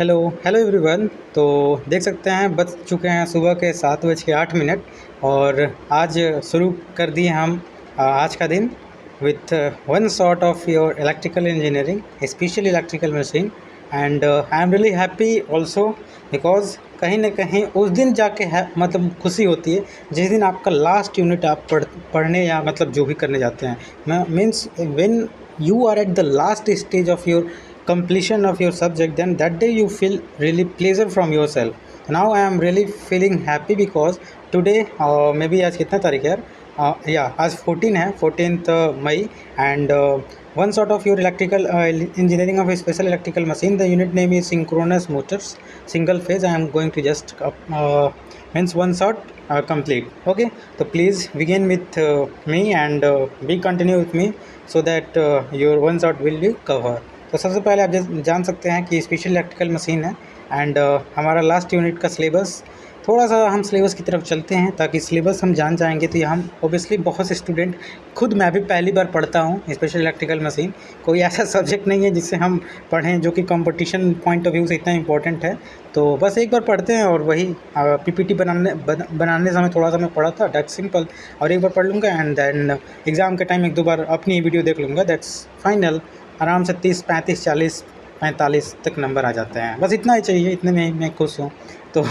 Hello hello everyone. तो देख सकते हैं बज चुके हैं सुबह के 7:08 और आज शुरू कर दिए हम आज का दिन with one sort of your electrical engineering special electrical machine. And I am really happy also because कहीं ना कहीं उस दिन जाके है मतलब खुशी होती है जिस दिन आपका लास्ट यूनिट आप पढ़ने या मतलब जो भी करने जाते हैं means when you are at the last stage of your completion of your subject, then that day you feel really pleasure from yourself. Now I am really feeling happy because today maybe आज कितना तारीख है यार, या आज 14 है 14th मई। And one sort of your electrical engineering of a special electrical machine, the unit name is synchronous motors single phase. I am going to just means one shot complete. Okay, so please begin with me and be continue with me so that your one shot will be cover. तो सबसे पहले आप जान सकते हैं कि special electrical machine है and हमारा लास्ट यूनिट का सिलेबस थोड़ा सा हम सिलेबस की तरफ चलते हैं ताकि सिलेबस हम जान जाएंगे तो ये हम ओबियसली बहुत से स्टूडेंट खुद मैं भी पहली बार पढ़ता हूँ स्पेशल इलेक्ट्रिकल मशीन। कोई ऐसा सब्जेक्ट नहीं है जिससे हम पढ़ें जो कि कंपटीशन पॉइंट ऑफ व्यू से इतना इंपॉर्टेंट है। तो बस एक बार पढ़ते हैं और वही पीपीटी बनाने समय थोड़ा सा मैं पढ़ा था दैट्स सिंपल, और एक बार पढ़ लूँगा एंड देन एग्ज़ाम के टाइम एक दो बार अपनी वीडियो देख लूँगा, दैट्स फाइनल। आराम से 30 35 40 45 तक नंबर आ जाते हैं, बस इतना ही चाहिए, इतने में मैं खुश हूँ। तो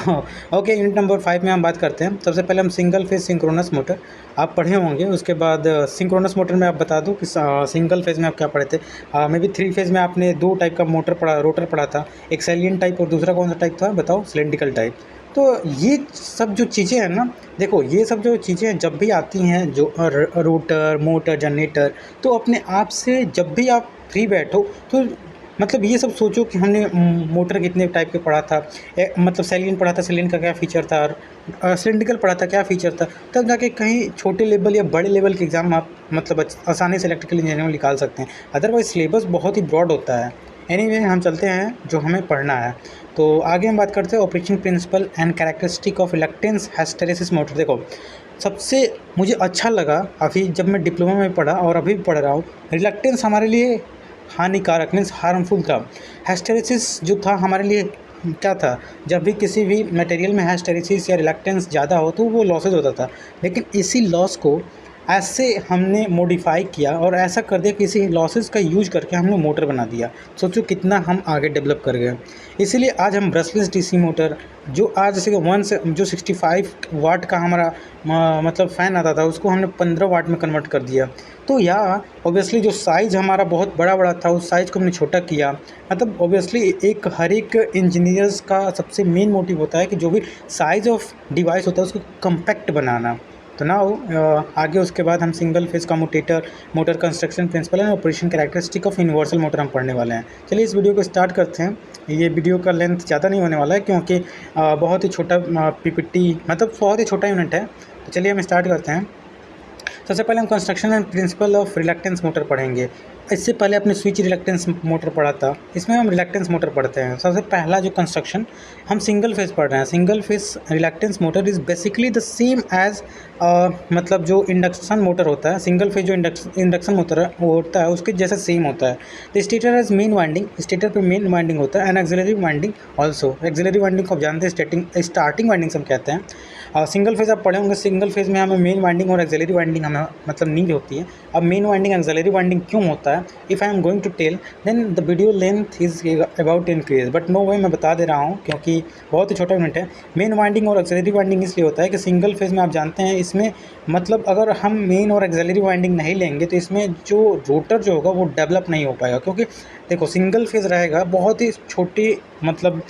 ओके, यूनिट नंबर 5 में हम बात करते हैं। सबसे पहले हम सिंगल फेज सिंक्रोनस मोटर आप पढ़े होंगे, उसके बाद सिंक्रोनस मोटर में आप बता दूं कि सिंगल फेज में आप क्या पढ़े थे। मे बी 3 फेज में आपने 2 टाइप का मोटर पढ़ा, रोटर पढ़ा था, एक सैलिएंट टाइप और दूसरा कौन सा टाइप था बताओ, सिलेंड्रिकल टाइप। तो ये सब जो चीज़ें हैं ना, देखो ये सब जो चीज़ें जब भी आती हैं जो रोटर मोटर जनरेटर, तो अपने आप से जब भी आप फ्री बैठो तो मतलब ये सब सोचो कि हमने मोटर कितने टाइप के पढ़ा था, मतलब सैलिएंट पढ़ा था, सैलिएंट का क्या फ़ीचर था, और सिलिंड्रिकल पढ़ा था क्या फ़ीचर था, तब जाके कहीं छोटे लेवल या बड़े लेवल के एग्ज़ाम आप मतलब आसानी से इलेक्ट्रिकल इंजीनियरिंग में निकाल सकते हैं। अदरवाइज सिलेबस बहुत ही ब्रॉड होता है। एनीवे हम चलते हैं जो हमें पढ़ना है। तो आगे हम बात करते हैं operation principle and characteristic of reluctance hysteresis motor. देखो सबसे मुझे अच्छा लगा अभी जब मैं डिप्लोमा में पढ़ा और अभी भी पढ़ रहा हूँ, रिलक्टेंस हमारे लिए हानिकारक मीन्स हार्मफुल था। हिस्टैरिसीस जो था हमारे लिए क्या था, जब भी किसी भी मटेरियल में हिस्टैरिसीस या रिलक्टेंस ज़्यादा हो तो वो लॉसेज होता था, लेकिन इसी लॉस को ऐसे हमने मॉडिफाई किया और ऐसा कर दिया कि इसी लॉसेस का यूज करके हमने मोटर बना दिया। सोचो कितना हम आगे डेवलप कर गए। इसीलिए आज हम ब्रशलेस डीसी मोटर जो आज जैसे वन से जो 65 वाट का हमारा मतलब फ़ैन आता था उसको हमने 15 वाट में कन्वर्ट कर दिया। तो या ऑब्वियसली जो साइज़ हमारा बहुत बड़ा बड़ा था उस साइज़ को हमने छोटा किया। मतलब ऑब्वियसली एक हर एक इंजीनियर्स का सबसे मेन मोटिव होता है कि जो भी साइज़ ऑफ डिवाइस होता है उसको कम्पैक्ट बनाना। तो नाउ आगे उसके बाद हम single phase commutator motor construction principle and operation characteristic of universal motor हम पढ़ने वाले हैं। चलिए इस वीडियो को स्टार्ट करते हैं। ये वीडियो का लेंथ ज़्यादा नहीं होने वाला है क्योंकि बहुत ही छोटा पीपीटी मतलब बहुत ही छोटा यूनिट है। तो चलिए हम स्टार्ट करते हैं। सबसे पहले हम construction and principle of reluctance motor पढ़ेंगे। इससे पहले आपने स्विच रिलक्टेंस मोटर पढ़ा था, इसमें हम रिलक्टेंस मोटर पढ़ते हैं। सबसे पहला जो कंस्ट्रक्शन हम सिंगल फेज पढ़ रहे हैं। Single phase reluctance motor is basically the same as मतलब जो इंडक्शन मोटर होता है, सिंगल फेज जो इंडक्शन मोटर होता है उसके जैसा सेम होता है। The stator as main winding, stator पे मेन वाइंडिंग होता है, and auxiliary winding also. Auxiliary winding को आप जानते हैं स्टार्टिंग वाइंडिंग हम कहते हैं। सिंगल फेज आप पढ़े होंगे, सिंगल फेज में हमें मेन वाइंडिंग और एक्सिलरी वाइंडिंग हमें मतलब नीड होती है। अब मेन वाइंडिंग एक्सिलरी वाइंडिंग क्यों होता है, if I am going to tell then the video length is about increase, but no way मैं बता दे रहा हूँ क्योंकि बहुत ही छोटा यूनिट है। मेन वाइंडिंग और एक्सिलरी वाइंडिंग इसलिए होता है कि सिंगल फेज में आप जानते हैं इसमें मतलब अगर हम मेन और एक्सिलरी वाइंडिंग नहीं लेंगे तो इसमें जो रोटर जो होगा वो डेवलप नहीं हो पाएगा। क्योंकि देखो सिंगल फेज रहेगा बहुत ही छोटी मतलब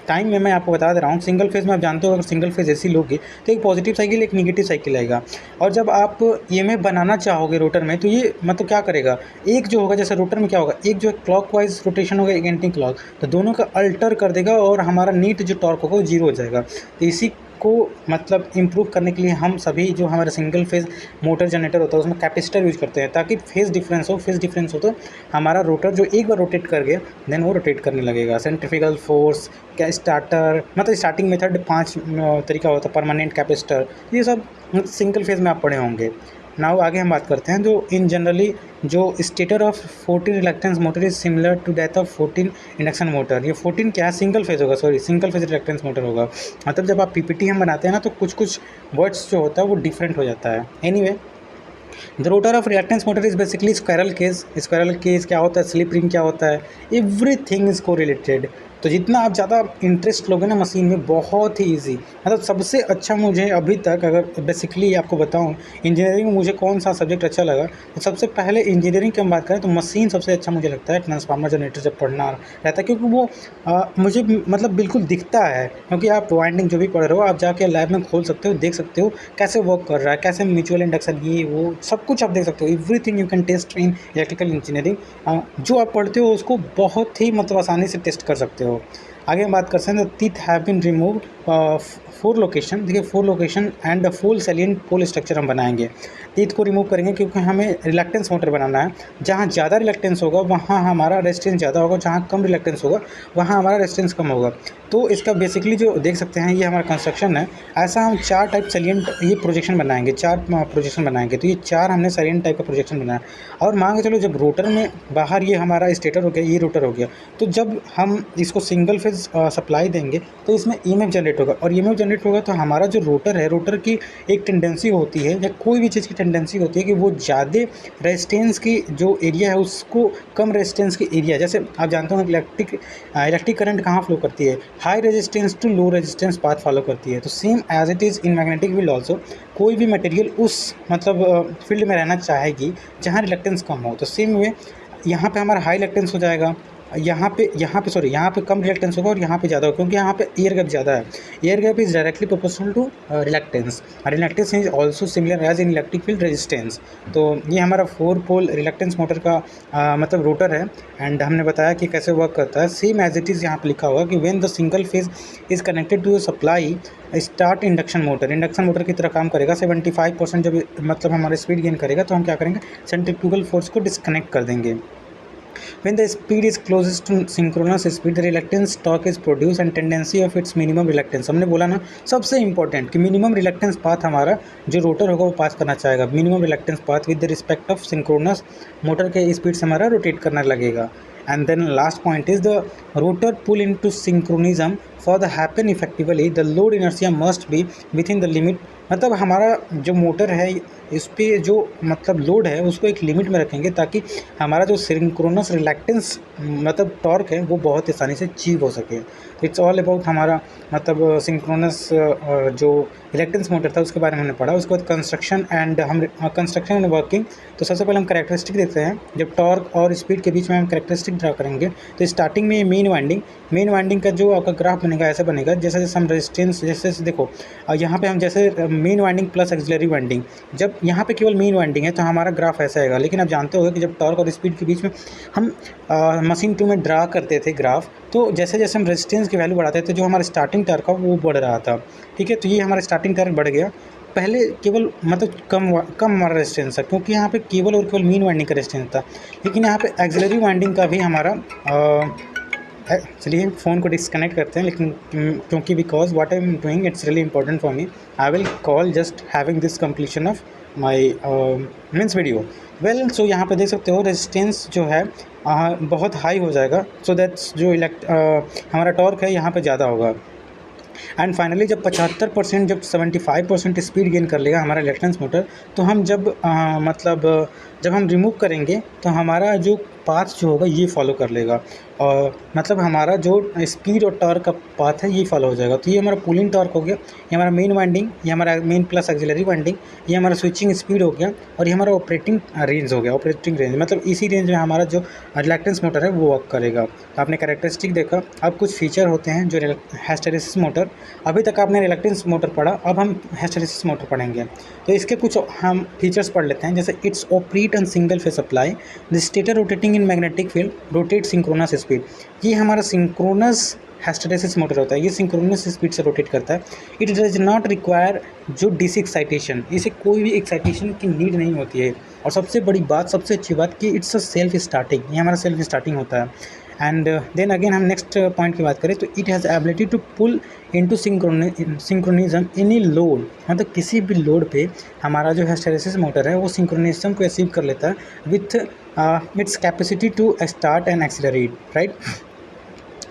टाइम में मैं आपको बता दे रहा हूँ। सिंगल फेज में आप जानते हो अगर सिंगल फेज एसी लोगे तो एक पॉजिटिव साइकिल एक निगेटिव साइकिल आएगा, और जब आप ईएमएफ बनाना चाहोगे रोटर में तो ये मतलब क्या करेगा, एक जो होगा जैसे रोटर में क्या होगा, एक जो है क्लॉकवाइज रोटेशन होगा एक एंटी क्लॉक, तो दोनों का अल्टर कर देगा और हमारा नीट जो टॉर्क होगा वो जीरो हो जाएगा। तो इसी को मतलब इम्प्रूव करने के लिए हम सभी जो हमारा सिंगल फेज मोटर जनरेटर होता है उसमें कैपेसिटर यूज करते हैं ताकि फेज डिफरेंस हो तो हमारा रोटर जो एक बार रोटेट कर गया देन वो रोटेट करने लगेगा। सेंट्रीफ्यूगल फोर्स क्या स्टार्टर मतलब स्टार्टिंग मेथड 5 तरीका होता है, परमानेंट कैपेसिटर, ये सब सिंगल फेज में आप पढ़े होंगे। नाउ आगे हम बात करते हैं जो इन जनरली जो stator of 14 reluctance motor is similar to that of 14 induction motor. ये 14 क्या है, सिंगल फेज होगा, sorry single phase reluctance motor होगा। मतलब जब आप पीपीटी हम बनाते हैं ना तो कुछ कुछ वर्ड्स जो होता है वो डिफरेंट हो जाता है। Anyway, the rotor of reactance motor is basically squirrel cage. Squirrel cage क्या होता है, स्लिप रिंग क्या होता है, एवरीथिंग इज को रिलेटेड। तो जितना आप ज़्यादा इंटरेस्ट लोगे ना मशीन में, बहुत ही ईजी, मतलब सबसे अच्छा मुझे अभी तक अगर बेसिकली आपको बताऊं इंजीनियरिंग में मुझे कौन सा सब्जेक्ट अच्छा लगा, तो सबसे पहले इंजीनियरिंग की हम बात करें तो मशीन सबसे अच्छा मुझे लगता है। ट्रांसफार्मर जनरेटर जब पढ़ना रहता है क्योंकि वो मुझे मतलब बिल्कुल दिखता है, क्योंकि आप वाइंडिंग जो भी पढ़ रहे हो आप जाके लैब में खोल सकते हो, देख सकते हो कैसे वर्क कर रहा है, कैसे म्यूचुअल इंडक्शन, ये वो सब कुछ आप देख सकते हो। Everything you can test in electrical engineering. जो आप पढ़ते हो उसको बहुत ही मतलब आसानी से टेस्ट कर सकते हो। आगे हम बात करते हैं the teeth have been remove 4 location. देखिए 4 location and the full salient pole structure हम बनाएंगे। टीथ को रिमूव करेंगे क्योंकि हमें रिलक्टेंस मोटर बनाना है। जहाँ ज़्यादा रिलक्टेंस होगा वहाँ हमारा रेजिस्टेंस ज़्यादा होगा, जहाँ कम रिलक्टेंस होगा वहाँ हमारा रेजिस्टेंस कम होगा। तो इसका बेसिकली जो देख सकते हैं ये हमारा कंस्ट्रक्शन है। ऐसा हम 4 टाइप सेलिएंट ये प्रोजेक्शन बनाएंगे, 4 प्रोजेक्शन बनाएंगे। तो ये 4 हमने सेलिएंट टाइप का प्रोजेक्शन बनाया। और मान के चलो जब रोटर में बाहर ये हमारा स्टेटर हो गया, ये रोटर हो गया, तो जब हम इसको सिंगल फेज सप्लाई देंगे तो इसमें ईएमएफ जनरेट होगा। और ईएमएफ जनरेट होगा तो हमारा जो रोटर है, रोटर की एक टेंडेंसी होती है या कोई भी चीज़ की टेंडेंसी होती है कि वो ज़्यादा रेजिस्टेंस की जो एरिया है उसको कम रेजिस्टेंस की एरिया, जैसे आप जानते हो इलेक्ट्रिक करंट कहाँ फ्लो करती है, high resistance to low resistance path follow करती है। तो same as it is in magnetic field also, कोई भी मटेरियल उस मतलब फील्ड में रहना चाहेगी जहाँ रिलक्टेंस कम हो। तो सेम वे यहाँ पे हमारा हाई रिलक्टेंस हो जाएगा, यहाँ पे सॉरी यहाँ पे कम रिलक्टेंस होगा और यहाँ पे ज़्यादा होगा, क्योंकि यहाँ पे एयर गैप ज़्यादा है। Air gap is directly proportional to reluctance. Reluctance is also similar as in electric field resistance. तो ये हमारा 4 पोल रिलक्टेंस मोटर का मतलब रोटर है। एंड हमने बताया कि कैसे वर्क करता है। सेम एज इट इज़ यहाँ पे लिखा हुआ कि when the single phase is connected to supply start induction motor. Induction motor की तरह काम करेगा। 75% जब मतलब हमारा स्पीड गेन करेगा तो हम क्या करेंगे, सेंट्रीफ्यूगल फोर्स को डिस्कनेक्ट कर देंगे। When the speed is closest to synchronous speed, the reluctance torque is produced and tendency of its minimum reluctance। हमने बोला ना सबसे इंपॉर्टेंट कि मिनिमम रिलक्टेंस पाथ हमारा जो रोटर होगा वो पास करना चाहेगा, minimum reluctance path with the respect of synchronous motor के स्पीड से हमारा रोटेट करना लगेगा। And then last point is the rotor pull into synchronism for the happen effectively the load inertia must be within the limit। मतलब हमारा जो motor है इस पर जो मतलब लोड है उसको एक लिमिट में रखेंगे ताकि हमारा जो सिंक्रोनस रिलक्टेंस मतलब टॉर्क है वो बहुत आसानी से अचीव हो सके। इट्स ऑल अबाउट हमारा मतलब सिंक्रोनस जो रिलक्टेंस मोटर था उसके बारे में हमने पढ़ा। उसके बाद कंस्ट्रक्शन एंड हम कंस्ट्रक्शन एंड वर्किंग। तो सबसे पहले हम कैरेक्टरिस्टिक देखते हैं। जब टॉर्क और स्पीड के बीच में हम कैरेक्टरिस्टिक ड्रा करेंगे तो स्टार्टिंग में मेन वाइंडिंग का जो आपका ग्राफ बनेगा ऐसा बनेगा जैसे जैसे हम रेजिस्टेंस जैसे देखो यहाँ पे हम जैसे main winding plus axillary winding, जब यहाँ पे केवल मेन वाइंडिंग है तो हमारा ग्राफ ऐसा आएगा। लेकिन आप जानते होंगे कि जब टॉर्क और स्पीड के बीच में हम मशीन 2 में ड्रा करते थे ग्राफ, तो जैसे जैसे हम रेजिस्टेंस की वैल्यू बढ़ाते थे जो हमारा स्टार्टिंग टॉर्क था वो बढ़ रहा था। ठीक है, तो ये हमारा स्टार्टिंग टॉर्क बढ़ गया। पहले केवल मतलब कम हमारा रेजिस्टेंस था क्योंकि यहाँ पे केवल और केवल मेन वाइंडिंग का रेजिस्टेंस था। लेकिन यहाँ पे एक्सिलरी वाइंडिंग का भी हमारा चलिए फ़ोन को डिस्कनेक्ट करते हैं। लेकिन क्योंकि because what I am doing it's really important for me, I will call just having this completion of my means video. Well so यहाँ पे देख सकते हो रेजिस्टेंस जो है बहुत हाई हो जाएगा। सो दैट्स जो हमारा टॉर्क है यहाँ पे ज़्यादा होगा। एंड फाइनली जब 75% जब 75% स्पीड गेन कर लेगा हमारा रिलक्टेंस मोटर, तो हम जब मतलब जब हम रिमूव करेंगे तो हमारा जो पाथ जो होगा ये फॉलो कर लेगा और मतलब हमारा जो स्पीड और टॉर्क का पाथ है ये फॉलो हो जाएगा। तो ये हमारा पुलिंग टॉर्क हो गया, ये हमारा मेन वाइंडिंग, ये हमारा मेन प्लस एक्सिलरी वाइंडिंग, ये हमारा स्विचिंग स्पीड हो गया और ये हमारा ऑपरेटिंग रेंज हो गया। ऑपरेटिंग रेंज मतलब इसी रेंज में हमारा जो रिलक्टेंस मोटर है वो वर्क करेगा। तो आपने कैरेक्टरिस्टिक देखा। अब कुछ फीचर होते हैं जो हिस्टैरिसीस मोटर, अभी तक आपने रिलक्टेंस मोटर पढ़ा, अब हम हिस्टैरिसीस मोटर पढ़ेंगे। तो इसके कुछ हम फीचर्स पढ़ लेते हैं। जैसे it's operate on single phase supply, the stator rotating in magnetic field, rotate synchronous speed. ये हमारा सिंक्रोनस हिस्टैरिसीस मोटर होता है, ये सिंक्रोनस स्पीड से रोटेट करता है। इट डज नॉट रिक्वायर जो डीसी एक्साइटेशन, इसे कोई भी एक्साइटेशन की नीड नहीं होती है। और सबसे बड़ी बात, सबसे अच्छी बात कि इट्स अ सेल्फ स्टार्टिंग, ये हमारा सेल्फ स्टार्टिंग होता है। एंड देन अगेन हम नेक्स्ट पॉइंट की बात करें तो it has ability to pull into synchronism any load, मतलब किसी भी लोड पे हमारा जो हिस्टैरिसीस मोटर है वो सिंक्रोनिज्म को अचीव कर लेता है with its capacity to start and accelerate, right.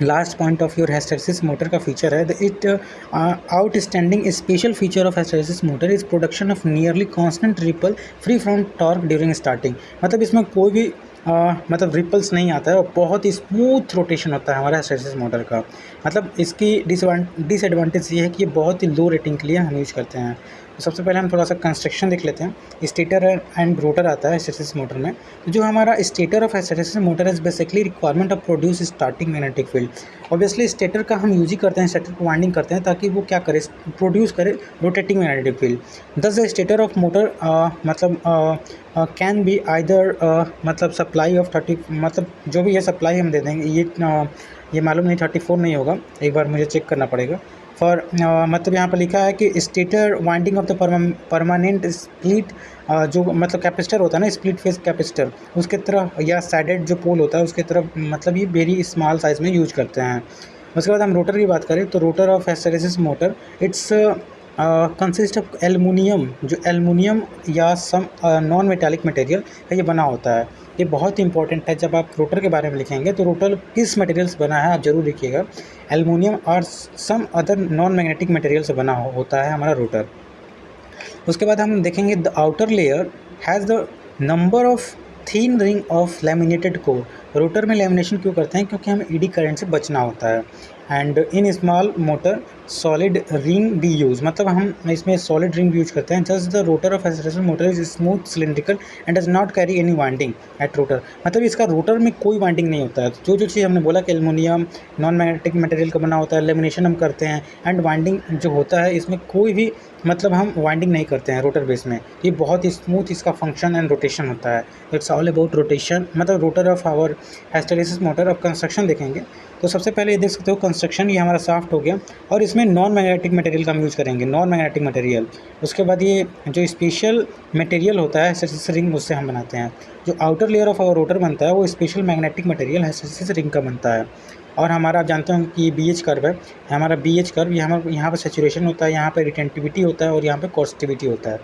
Last point of your hysteresis motor का फीचर है the it outstanding special feature of hysteresis motor is production of nearly constant ripple free from torque during starting, मतलब इसमें कोई भी मतलब ripples नहीं आता है और बहुत ही स्मूथ रोटेशन होता है हमारा हिस्टैरिसीस मोटर का। मतलब इसकी डिसएडवांटेज ये है कि ये बहुत ही लो रेटिंग के लिए हम यूज करते हैं। तो सबसे पहले हम थोड़ा सा कंस्ट्रक्शन देख लेते हैं। स्टेटर एंड रोटर आता है हिस्टैरिसीस मोटर में। तो जो हमारा stator of hysteresis motor is basically requirement of produce starting magnetic field. Obviously stator का हम यूज ही करते हैं, स्टेटर को वाइंडिंग करते हैं ताकि वो क्या करे, प्रोड्यूस करे रोटेटिंग मैग्नेटिक फील्ड। दस द स्टेटर ऑफ मोटर मतलब कैन बी आइदर मतलब सप्लाई ऑफ 30, मतलब जो भी ये सप्लाई हम दे देंगे ये मालूम नहीं 34 नहीं होगा, एक बार मुझे चेक करना पड़ेगा। फॉर मतलब यहाँ पर लिखा है कि stator winding of the permanent split, जो मतलब कैपेसिटर होता है ना, स्प्लिट फेस कैपेसिटर, उसके तरफ या साइडेड जो पोल होता है उसके तरफ, मतलब ये वेरी स्मॉल साइज़ में यूज करते हैं। उसके बाद हम रोटर की बात करें तो rotor of hysteresis motor it's consist of aluminium, जो एलुमिनियम या सम नॉन मेटालिक मटेरियल का ये बना होता है। ये बहुत इंपॉर्टेंट है, जब आप रोटर के बारे में लिखेंगे तो रोटर किस मटेरियल से बना है आप जरूर लिखिएगा। एलुमिनियम और some other non magnetic material से बना होता है हमारा रोटर। उसके बाद हम देखेंगे the outer layer has the number of thin ring of laminated core. Rotor में लैमिनेशन क्यों करते हैं, क्योंकि हमें ईडी करंट से बचना होता है। And in small motor solid ring be use, मतलब हम इसमें सॉलिड रिंग यूज करते हैं। Just the rotor of hysteresis motor is smooth cylindrical and does not carry any winding at rotor, मतलब इसका रोटर में कोई वाइंडिंग नहीं होता है। जो जो चीज़ हमने बोला कि एलुमिनियम नॉन मैग्नेटिक मटेरियल का बना होता है, लेमिनेशन हम करते हैं एंड वाइंडिंग जो होता है इसमें कोई भी मतलब हम वाइंडिंग नहीं करते हैं रोटर बेस में। ये बहुत ही स्मूथ इसका फंक्शन एंड रोटेशन होता है। इट्स ऑल अबाउट रोटेशन, मतलब rotor of our hysteresis motor. अब कंस्ट्रक्शन देखेंगे तो सबसे पहले ये देख सकते हो कंस्ट्रक्शन, ये हमारा साफ्ट हो गया और इसमें नॉन मैग्नेटिक मटेरियल का हम यूज़ करेंगे, नॉन मैग्नेटिक मटेरियल। उसके बाद ये जो स्पेशल मटेरियल होता है हिस्टैरिसीस रिंग, उससे हम बनाते हैं। जो outer layer of our rotor बनता है वो special magnetic material hysteresis ring का बनता है। और हमारा आप जानते हो कि ये BH कर्व है, हमारा BH कर्व, यहाँ पर सैचुरेशन होता है, यहाँ पर रिटेंटिविटी होता है और यहाँ पर कॉन्स्टिविटी होता है।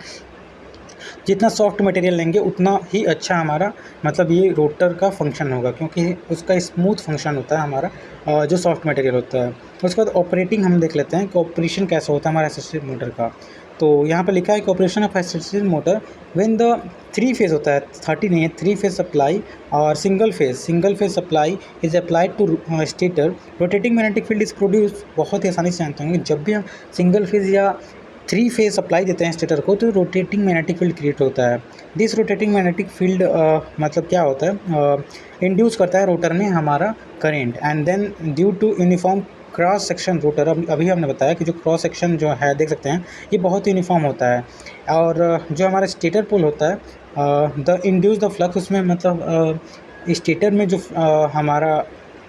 जितना सॉफ्ट मटेरियल लेंगे उतना ही अच्छा हमारा मतलब ये रोटर का फंक्शन होगा, क्योंकि उसका स्मूथ फंक्शन होता है हमारा जो सॉफ्ट मटेरियल होता है। उसके बाद ऑपरेटिंग हम देख लेते हैं कि ऑपरेशन कैसा होता है हमारा हिस्टैरिसीस मोटर का। तो यहाँ पर लिखा है कि operation of hysteresis motor when the 3 phase होता है, 30 नहीं है, 3 फेज सप्लाई और single phase supply is applied to stator, rotating magnetic field is produce. बहुत ही आसानी से जानते होंगे जब भी हम सिंगल फेज या 3 फेज सप्लाई देते हैं स्टेटर को तो रोटेटिंग मैग्नेटिक फील्ड क्रिएट होता है। दिस रोटेटिंग मैग्नेटिक फील्ड मतलब क्या होता है, इंड्यूस करता है रोटर में हमारा current and then due to uniform cross section rotor. अभी हमने बताया कि जो क्रॉस सेक्शन जो है देख सकते हैं ये बहुत यूनिफॉर्म होता है। और जो हमारा स्टेटर पोल होता है द इंड्यूस द फ्लक्स, उसमें मतलब स्टेटर में जो हमारा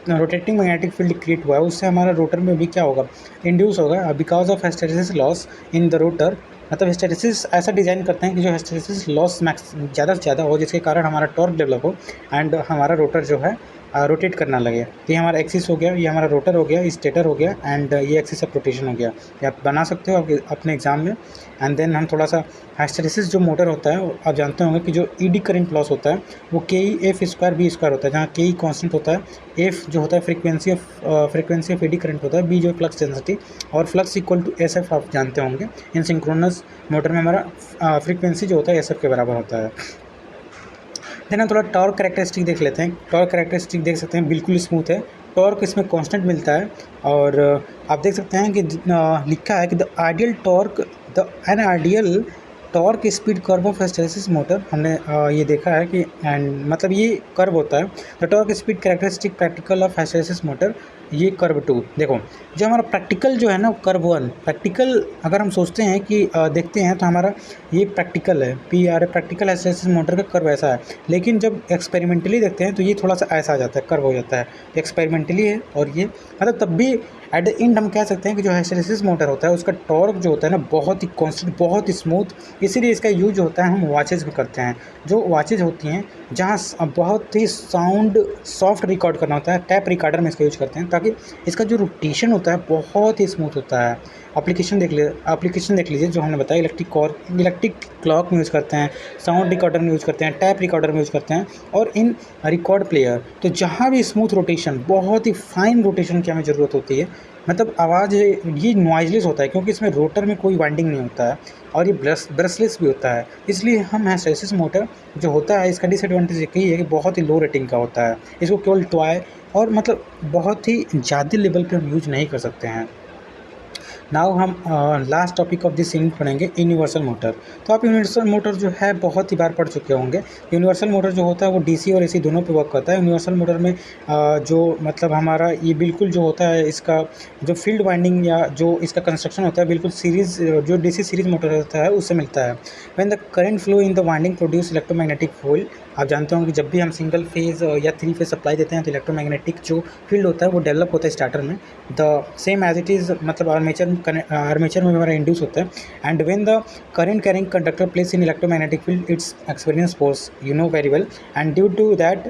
रोटेटिंग मैग्नेटिक फील्ड क्रिएट हुआ है उससे हमारा रोटर में भी क्या होगा, इंड्यूस होगा because of hysteresis loss in the rotor. मतलब हिस्टैरिसीस ऐसा डिज़ाइन करते हैं कि जो हिस्टैरिसीस लॉस मैक्स ज़्यादा से ज़्यादा हो, जिसके कारण हमारा टॉर्क डेवलप हो एंड हमारा रोटर जो है रोटेट करना लगे। तो ये हमारा एक्सिस हो गया, ये हमारा रोटर हो गया, स्टेटर हो गया एंड ये एक्सिस ऑफ रोटेशन हो गया। ये आप बना सकते हो अपने एग्जाम में। एंड देन हम थोड़ा सा हिस्टैरिसीस जो मोटर होता है आप जानते होंगे कि जो ईडी करंट लॉस होता है वो KE/F² होता है, जहाँ KE कांस्टेंट होता है, F जो होता है फ्रीक्वेंसी ऑफ ईडी करंट होता है, B जो फ्लक्स डेंसिटी और फ्लक्स इक्वल टू SF आप जानते होंगे। इन सिंक्रोनस मोटर में हमारा फ्रीक्वेंसी जो होता है SF के बराबर होता है। देन हम थोड़ा टॉर्क कैरेक्टरिस्टिक देख लेते हैं। टॉर्क कैरेक्टरिस्टिक देख सकते हैं बिल्कुल स्मूथ है, टॉर्क इसमें कांस्टेंट मिलता है। और आप देख सकते हैं कि लिखा है कि the ideal torque speed curve of hysteresis motor, हमने ये देखा है कि एंड मतलब ये कर्व होता है the torque speed characteristic practical of hysteresis motor ये कर्व 2 देखो, जो हमारा प्रैक्टिकल जो है ना कर्व 1, प्रैक्टिकल अगर हम सोचते हैं कि देखते हैं तो हमारा ये प्रैक्टिकल है, प्रैक्टिकल हिस्टैरिसीस मोटर का कर्व ऐसा है, लेकिन जब एक्सपेरिमेंटली देखते हैं तो ये थोड़ा सा ऐसा आ जाता है, कर्व हो जाता है। एक्सपेरिमेंटली है और ये मतलब तब भी एट द एंड हम कह सकते हैं कि जो हिस्टैरिसीस मोटर होता है उसका टॉर्क जो होता है ना बहुत ही कॉन्स्टेंट, बहुत ही स्मूथ, इसीलिए इसका यूज होता है हम वॉचेज़ में करते हैं। जो वॉचेज़ होती हैं जहाँ बहुत ही साउंड सॉफ्ट रिकॉर्ड करना होता है, टैप रिकॉर्डर में इसका यूज करते हैं ताकि इसका जो रोटेशन होता है बहुत ही स्मूथ होता है। एप्लीकेशन देख लीजिए जो हमने बताया, इलेक्ट्रिक क्लॉक में यूज़ करते हैं, साउंड रिकॉर्डर में यूज़ करते हैं, टैप रिकॉर्डर में यूज़ करते हैं और इन रिकॉर्ड प्लेयर। तो जहाँ भी स्मूथ रोटेशन, बहुत ही फाइन रोटेशन की हमें ज़रूरत होती है, मतलब आवाज़ ये नॉइजलेस होता है क्योंकि इसमें रोटर में कोई वाइंडिंग नहीं होता है और ये ब्रशलेस भी होता है, इसलिए हम हिस्टैरिसीस मोटर जो होता है इसका डिसएडवांटेज एक ही है कि बहुत ही लो रेटिंग का होता है। इसको केवल टॉय और मतलब बहुत ही ज़्यादा लेवल पे हम यूज नहीं कर सकते हैं। नाउ हम last topic of this unit पढ़ेंगे यूनिवर्सल मोटर। तो आप यूनिवर्सल मोटर जो है बहुत ही बार पढ़ चुके होंगे। यूनिवर्सल मोटर जो होता है वो डीसी और एसी दोनों पे वर्क करता है। यूनिवर्सल मोटर में जो मतलब हमारा ये बिल्कुल जो होता है इसका जो फील्ड वाइंडिंग या जो इसका कंस्ट्रक्शन होता है बिल्कुल सीरीज़ जो डीसी सीरीज़ मोटर होता है उससे मिलता है। When the current flow in the winding produce electromagnetic field. आप जानते होंगे कि जब भी हम सिंगल फेज़ या 3 फेज़ सप्लाई देते हैं तो इलेक्ट्रोमैग्नेटिक जो फील्ड होता है वो डेवलप होता है स्टार्टर में, the same as it is मतलब आर्मेचर में हमारा इंड्यूस होता है। And when the current carrying conductor place in electromagnetic field it's experience force you know very well, and due to that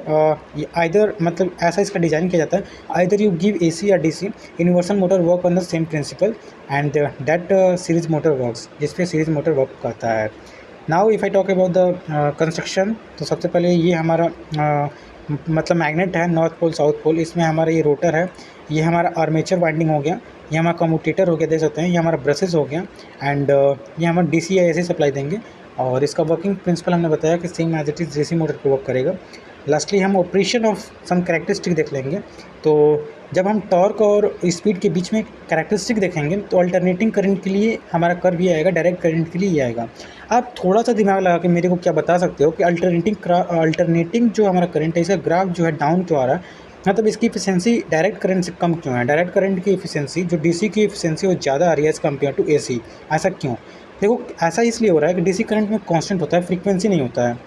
either मतलब ऐसा इसका डिज़ाइन किया जाता है, आइदर यू गिव एसी या DC. Universal motor work on the same principle and that series motor works, जिसपे series motor work करता है। Now if I talk about the construction, तो सबसे पहले ये हमारा मतलब मैग्नेट है नॉर्थ पोल साउथ पोल, इसमें हमारा ये रोटर है, ये हमारा आर्मेचर वाइंडिंग हो गया, ये हमारा कम्यूटेटर हो गया, देख सकते हैं ये हमारा ब्रशेस हो गया, एंड ये हमारा डीसी या एसी सप्लाई देंगे। और इसका वर्किंग प्रिंसिपल हमने बताया कि same as it is DC motor पर वर्क करेगा। लास्टली हम ऑपरेशन ऑफ सम कैरेक्टरिस्टिक देख लेंगे। तो जब हम टॉर्क और स्पीड के बीच में कैरेक्टरिस्टिक देखेंगे तो अल्टरनेटिंग करंट के लिए हमारा कर्व ही आएगा, डायरेक्ट करंट के लिए ही आएगा। आप थोड़ा सा दिमाग लगा के मेरे को क्या बता सकते हो कि अल्टरनेटिंग जो हमारा करंट है इसका ग्राफ जो है डाउन क्यों आ रहा है, मतलब इसकी एफिशिएंसी डायरेक्ट करंट से कम क्यों है? डायरेक्ट करंट की एफिशिएंसी जो डीसी की एफिशिएंसी वो ज़्यादा आ रही है एज़ कम्पेयर टू एसी, ऐसा क्यों? देखो ऐसा इसलिए हो रहा है कि डीसी करंट में कांस्टेंट होता है, फ्रीक्वेंसी नहीं होता है,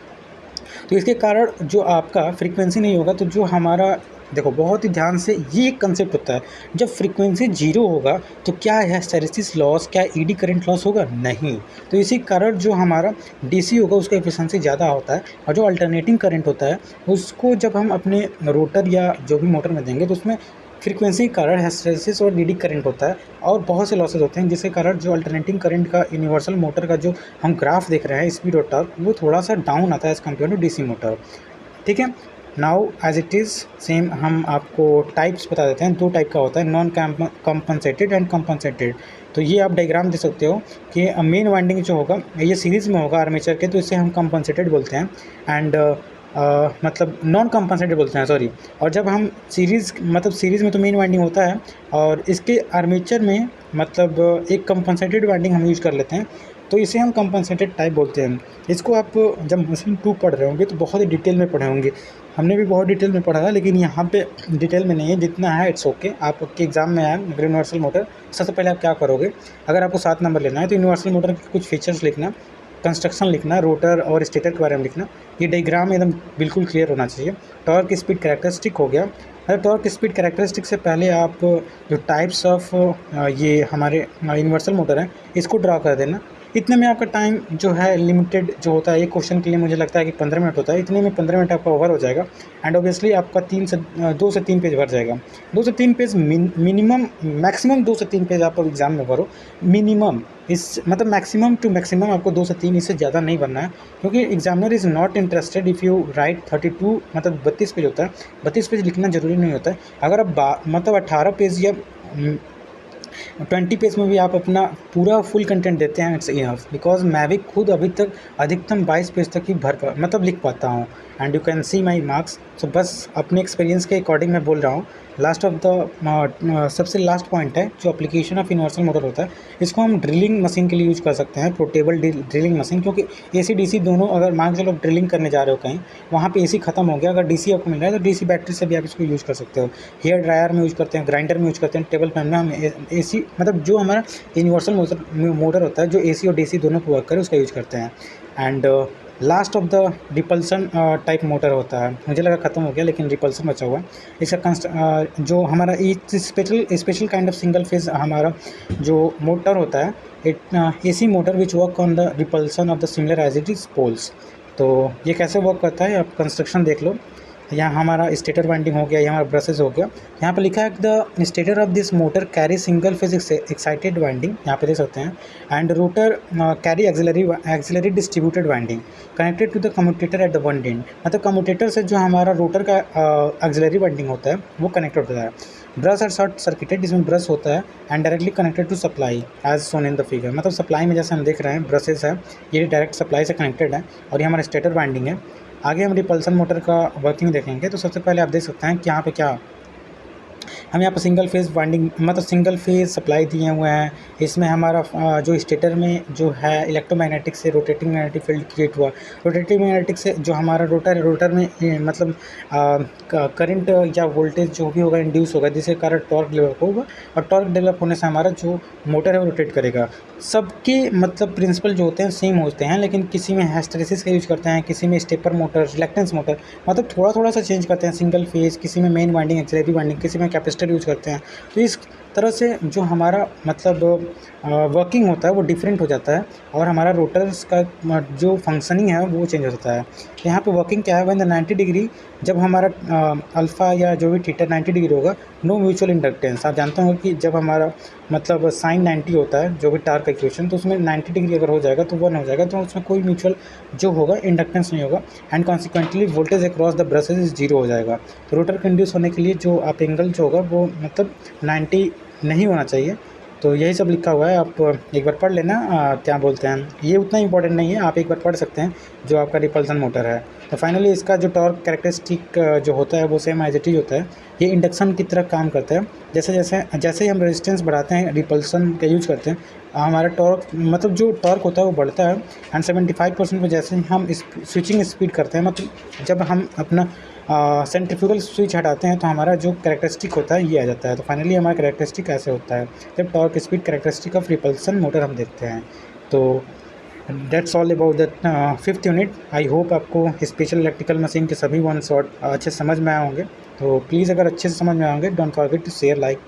तो इसके कारण जो आपका फ्रीक्वेंसी नहीं होगा तो जो हमारा देखो बहुत ही ध्यान से ये एक कंसेप्ट होता है, जब फ्रीक्वेंसी जीरो होगा तो क्या है हिस्टैरिसीस लॉस, क्या ईडी करंट लॉस होगा? नहीं। तो इसी कारण जो हमारा डीसी होगा उसका एफिशिएंसी ज़्यादा होता है और जो अल्टरनेटिंग करंट होता है उसको जब हम अपने रोटर या जो भी मोटर में देंगे तो उसमें फ्रीक्वेंसी के कारण हिस्टैरिसीस और ईडी करंट होता है और बहुत से लॉसेज होते हैं, जिसके कारण जो अल्टरनेटिंग करंट का यूनिवर्सल मोटर का जो हम ग्राफ देख रहे हैं स्पीड और टॉर्क वो थोड़ा सा डाउन आता है as compare to DC motor. ठीक है, now as it is same हम आपको टाइप्स बता देते हैं। दो टाइप का होता है, नॉन कम्पनसेटेड एंड कम्पनसेटेड। तो ये आप डायग्राम दे सकते हो कि मेन वाइंडिंग जो होगा ये सीरीज़ में होगा आर्मेचर के, तो इसे हम कम्पनसेटेड बोलते हैं, एंड मतलब नॉन कम्पनसेटेड बोलते हैं, सॉरी। और जब हम सीरीज़ में तो मेन वाइंडिंग होता है और इसके आर्मेचर में मतलब एक कम्पनसेटेड वाइंडिंग हम यूज़ कर लेते हैं, तो इसे हम कम्पनसेटेड टाइप बोलते हैं। इसको आप जब मशीन 2 पढ़ रहे होंगे तो बहुत ही डिटेल में पढ़े होंगे, हमने भी बहुत डिटेल में पढ़ा है, लेकिन यहाँ पे डिटेल में नहीं है, जितना है इट्स ओके। आपके एग्जाम में आया यूनिवर्सल मोटर, सबसे पहले आप क्या करोगे, अगर आपको 7 नंबर लेना है तो यूनिवर्सल मोटर के कुछ फीचर्स लिखना, कंस्ट्रक्शन लिखना, रोटर और स्टेटर के बारे में लिखना, ये डायग्राम एकदम बिल्कुल क्लियर होना चाहिए। टॉर्क स्पीड कैरेक्टरिस्टिक हो गया। अगर टॉर्क स्पीड कैरेक्टरिस्टिक से पहले आप जो टाइप्स ऑफ ये हमारे यूनिवर्सल मोटर हैं इसको ड्रा कर देना। इतने में आपका टाइम जो है लिमिटेड जो होता है, एक क्वेश्चन के लिए मुझे लगता है कि 15 मिनट होता है, इतने में 15 मिनट आपका ओवर हो जाएगा एंड ऑब्वियसली आपका 2 से 3 पेज भर जाएगा। 2 से 3 पेज मिनिमम, मैक्सिमम 2 से 3 पेज आप एग्ज़ाम में भरो मिनिमम, इस मतलब मैक्सिमम टू मैक्सिमम आपको 2 से 3, इससे ज़्यादा नहीं बनना है, क्योंकि examiner is not interested if you right 32 मतलब 32 पेज होता है, 32 पेज लिखना ज़रूरी नहीं होता है। अगर आप मतलब 18 पेज या 20 पेज में भी आप अपना पूरा फुल कंटेंट देते हैं, इट्स इनफ। बिकॉज मैं भी खुद अभी तक अधिकतम 22 पेज तक ही मतलब लिख पाता हूँ, and you can see my marks. So बस अपने एक्सपीरियंस के अकॉर्डिंग मैं बोल रहा हूँ। लास्ट ऑफ द सबसे लास्ट पॉइंट है जो एप्लीकेशन ऑफ यूनिवर्सल मोटर होता है, इसको हम ड्रिलिंग मशीन के लिए यूज़ कर सकते हैं, पोर्टेबल ड्रिलिंग मशीन। क्योंकि AC DC दोनों, अगर मान के चलो ड्रिलिंग करने जा रहे हो कहीं, वहाँ पे AC खत्म हो गया, अगर DC आपको मिल रहा है तो DC बैटरी से भी आप इसको यूज़ कर सकते हो। हेयर ड्रायर में यूज़ करते हैं, ग्राइंडर में यूज़ करते हैं, टेबल फैन में हम AC, मतलब जो हमारा यूनिवर्सल मोटर होता है जो AC और DC दोनों को वर्क करे उसका यूज़ करते हैं। And last of the repulsion type motor होता है, मुझे लगा ख़त्म हो गया लेकिन रिपल्सन बचा हुआ है। इसका जो हमारा special kind of single phase हमारा जो मोटर होता है, it AC motor which work on the repulsion of the similar as it is poles. तो ये कैसे वर्क करता है, आप कंस्ट्रक्शन देख लो। यहाँ हमारा स्टेटर वाइंडिंग हो गया, यहाँ हमारा ब्रसेस हो गया। यहाँ पे लिखा है the stator of this motor carry single phase excited winding, यहाँ पे देख सकते हैं। And rotor carry auxiliary distributed winding connected to the commutator at the one end. मतलब कम्यूटेटर से जो हमारा रोटर का एक्सिलरी वाइंडिंग होता है वो कनेक्ट होता है। ब्रश और शॉर्ट सर्किटेड, इसमें ब्रश होता है and directly connected to supply as shown in the figure. मतलब सप्लाई में जैसे हम देख रहे हैं ब्रशेस है, ये डायरेक्ट सप्लाई से कनेक्टेड है और ये हमारा स्टेटर वाइंडिंग है। आगे हम रिपल्सन मोटर का वर्किंग देखेंगे। तो सबसे पहले आप देख सकते हैं कि यहाँ पे क्या हम यहाँ पर सिंगल फेज़ वाइंडिंग, मतलब सिंगल फेज़ सप्लाई दिए हुए हैं। इसमें हमारा जो स्टेटर में जो है इलेक्ट्रोमैग्नेटिक से रोटेटिंग मैग्नेटिक फील्ड क्रिएट हुआ। रोटेटिंग मैग्नेटिक से जो हमारा रोटर में मतलब करंट या वोल्टेज जो भी होगा इंड्यूस होगा, जिसके कारण टॉर्क डेवलप होगा और टॉर्क डेवलप होने से हमारा जो मोटर है वो रोटेट करेगा। सबके मतलब प्रिंसिपल जो होते हैं सेम होते हैं, लेकिन किसी में हिस्टैरिसीस का यूज़ करते हैं, किसी में स्टेपर मोटर, रिलक्टेंस मोटर, मतलब थोड़ा थोड़ा सा चेंज करते हैं। सिंगल फेज़, किसी में मेन वाइंडिंग, एक्सिलरी वाइंडिंग, किसी में कैपेसिटर यूज़ करते हैं। तो इस तरह से जो हमारा मतलब वर्किंग होता है वो डिफरेंट हो जाता है और हमारा रोटर्स का जो फंक्शनिंग है वो चेंज हो जाता है। यहाँ पे वर्किंग क्या है, व्हेन द 90 डिग्री, जब हमारा अल्फ़ा या जो भी थीटा 90 डिग्री होगा, नो म्यूचुअल इंडक्टेंस। आप जानते होंगे कि जब हमारा मतलब साइन 90 होता है जो भी टार्क का इक्वेशन, तो उसमें 90 डिग्री अगर हो जाएगा तो 1 हो जाएगा, तो उसमें कोई म्यूचुअल जो होगा इंडक्टेंस नहीं होगा and consequently voltage across the brushes 0 हो जाएगा। तो रोटर को इंड्यूस होने के लिए जो आप एंगल जो होगा वो मतलब 90 नहीं होना चाहिए। तो यही सब लिखा हुआ है, आप एक बार पढ़ लेना। क्या बोलते हैं, ये उतना इंपॉर्टेंट नहीं है, आप एक बार पढ़ सकते हैं जो आपका रिपल्सन मोटर है। तो फाइनली इसका जो टॉर्क कैरेक्टरिस्टिक जो होता है वो सेम एज इट इज होता है। ये इंडक्शन की तरह काम करता है। जैसे ही हम रेजिस्टेंस बढ़ाते हैं, रिपल्सन का यूज़ करते हैं, हमारा टॉर्क मतलब जो टॉर्क होता है वो बढ़ता है। एंड 75% पर जैसे ही हम स्विचिंग स्पीड करते हैं, मतलब जब हम अपना सेंट्रीफ्यूगल स्विच हटाते हैं तो हमारा जो कैरेक्टरिस्टिक होता है ये आ जाता है। तो फाइनली हमारा कैरेक्टरिस्टिक ऐसे होता है जब torque speed characteristic of repulsion motor हम देखते हैं। तो that's all about that fifth unit. I hope आपको स्पेशल इलेक्ट्रिकल मशीन के सभी वन शॉट अच्छे समझ में आए होंगे। तो प्लीज़ अगर अच्छे से समझ में आएंगे, don't forget to share, like